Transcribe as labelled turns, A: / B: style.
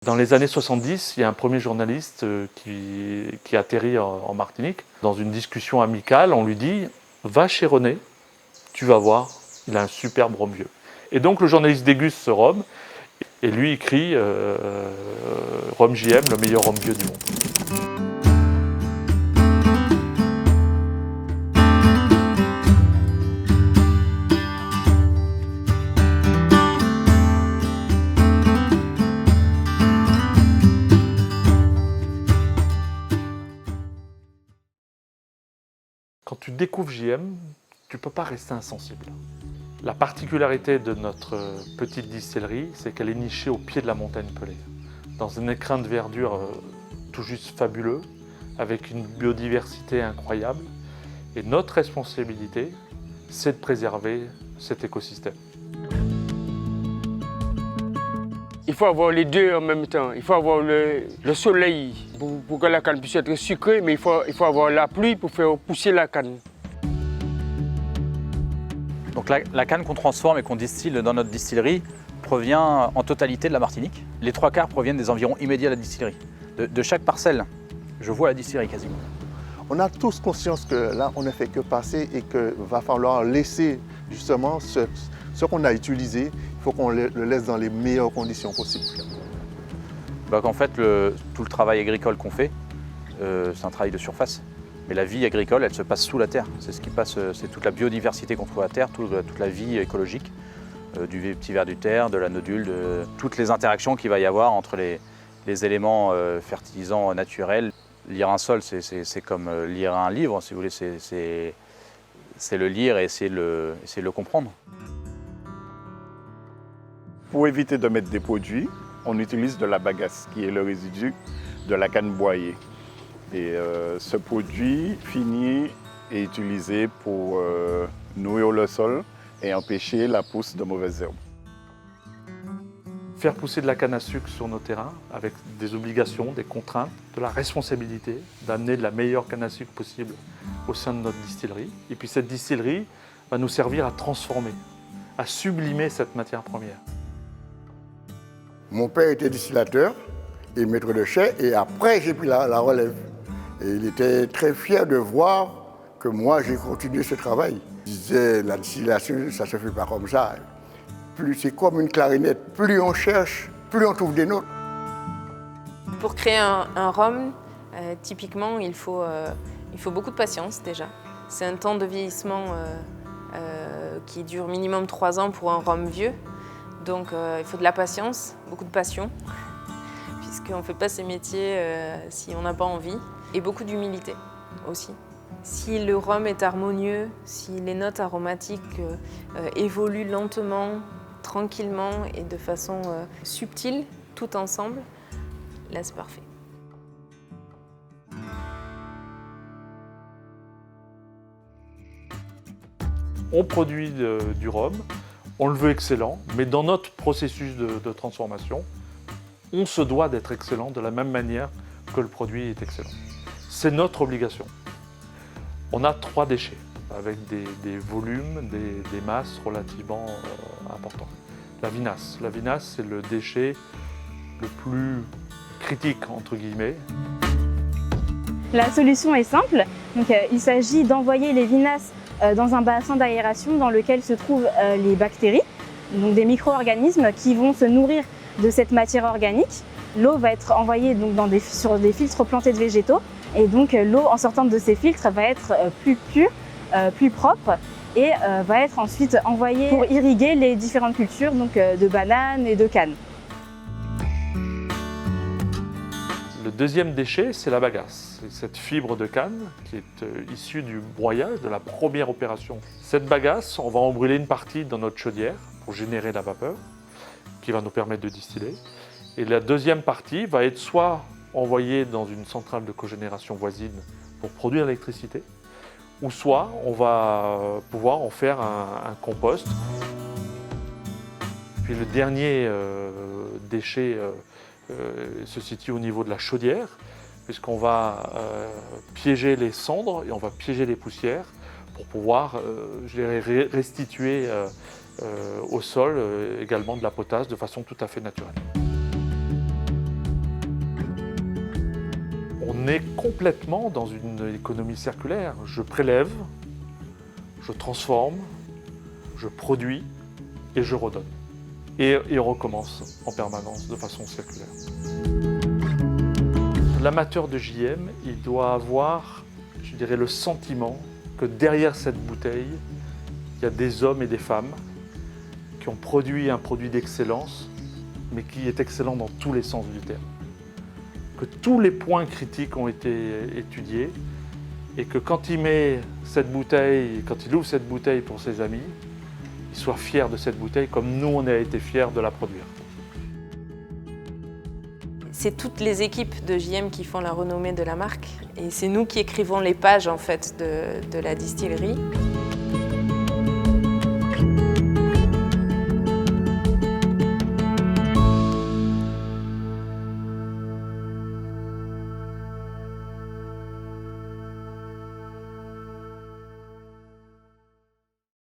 A: Dans les années 70, il y a un premier journaliste qui atterrit en Martinique. Dans une discussion amicale, on lui dit « Va chez René, tu vas voir, il a un superbe rhum vieux ». Et donc le journaliste déguste ce rhum et lui écrit Rhum JM, le meilleur rhum vieux du monde. Quand tu découvres JM, tu ne peux pas rester insensible. La particularité de notre petite distillerie, c'est qu'elle est nichée au pied de la montagne Pelée, dans un écrin de verdure tout juste fabuleux, avec une biodiversité incroyable. Et notre responsabilité, c'est de préserver cet écosystème.
B: Il faut avoir les deux en même temps. Il faut avoir le soleil pour que la canne puisse être sucrée, mais il faut avoir la pluie pour faire pousser la canne.
C: Donc la canne qu'on transforme et qu'on distille dans notre distillerie provient en totalité de la Martinique. Les 3/4 proviennent des environs immédiats de la distillerie. De chaque parcelle, je vois la distillerie quasiment.
D: On a tous conscience que là, on ne fait que passer et qu'il va falloir laisser justement ce qu'on a utilisé, il faut qu'on le laisse dans les meilleures conditions possibles.
C: Donc en fait, tout le travail agricole qu'on fait, c'est un travail de surface. Mais la vie agricole, elle se passe sous la terre. C'est ce qui passe, c'est toute la biodiversité qu'on trouve à terre, toute la vie écologique, du petit ver du terre, de la nodule, de toutes les interactions qu'il va y avoir entre les éléments fertilisants naturels. Lire un sol, c'est comme lire un livre, si vous voulez, c'est le lire et essayer de le comprendre.
E: Pour éviter de mettre des produits, on utilise de la bagasse, qui est le résidu de la canne broyée. Et ce produit fini est utilisé pour nourrir le sol et empêcher la pousse de mauvaises herbes.
A: Faire pousser de la canne à sucre sur nos terrains avec des obligations, des contraintes, de la responsabilité d'amener de la meilleure canne à sucre possible au sein de notre distillerie. Et puis cette distillerie va nous servir à transformer, à sublimer cette matière première.
F: Mon père était distillateur et maître de chai et après j'ai pris la relève. Et il était très fier de voir que moi j'ai continué ce travail. Il disait la distillation ça ne se fait pas comme ça. Plus c'est comme une clarinette, plus on cherche, plus on trouve des notes.
G: Pour créer un rhum, typiquement il faut beaucoup de patience déjà. C'est un temps de vieillissement qui dure minimum 3 ans pour un rhum vieux. Donc il faut de la patience, beaucoup de passion, puisqu'on ne fait pas ces métiers si on n'a pas envie. Et beaucoup d'humilité aussi. Si le rhum est harmonieux, si les notes aromatiques évoluent lentement, tranquillement et de façon subtile, tout ensemble, là c'est parfait.
A: On produit du rhum, on le veut excellent, mais dans notre processus de transformation, on se doit d'être excellent de la même manière que le produit est excellent. C'est notre obligation. On a 3 déchets avec des volumes, des masses relativement importants. La vinasse. La vinasse, c'est le déchet le plus critique, entre guillemets.
H: La solution est simple. Donc, il s'agit d'envoyer les vinasses dans un bassin d'aération dans lequel se trouvent les bactéries, donc des micro-organismes qui vont se nourrir de cette matière organique. L'eau va être envoyée donc, sur des filtres plantés de végétaux et donc l'eau en sortant de ces filtres va être plus pure, plus propre et va être ensuite envoyée pour irriguer les différentes cultures donc, de bananes et de cannes.
A: Le deuxième déchet, c'est la bagasse. C'est cette fibre de canne qui est issue du broyage, de la première opération. Cette bagasse, on va en brûler une partie dans notre chaudière pour générer la vapeur qui va nous permettre de distiller. Et la deuxième partie va être soit envoyée dans une centrale de cogénération voisine pour produire l'électricité, ou soit on va pouvoir en faire un compost. Puis le dernier déchet se situe au niveau de la chaudière, puisqu'on va piéger les cendres et on va piéger les poussières pour pouvoir restituer au sol également de la potasse de façon tout à fait naturelle. est complètement dans une économie circulaire. Je prélève, je transforme, je produis et je redonne. Et recommence en permanence de façon circulaire. L'amateur de JM, il doit avoir, je dirais, le sentiment que derrière cette bouteille, il y a des hommes et des femmes qui ont produit un produit d'excellence, mais qui est excellent dans tous les sens du terme. Que tous les points critiques ont été étudiés et que quand il met cette bouteille, quand il ouvre cette bouteille pour ses amis, il soit fier de cette bouteille comme nous on a été fiers de la produire.
G: C'est toutes les équipes de JM qui font la renommée de la marque et c'est nous qui écrivons les pages en fait de la distillerie.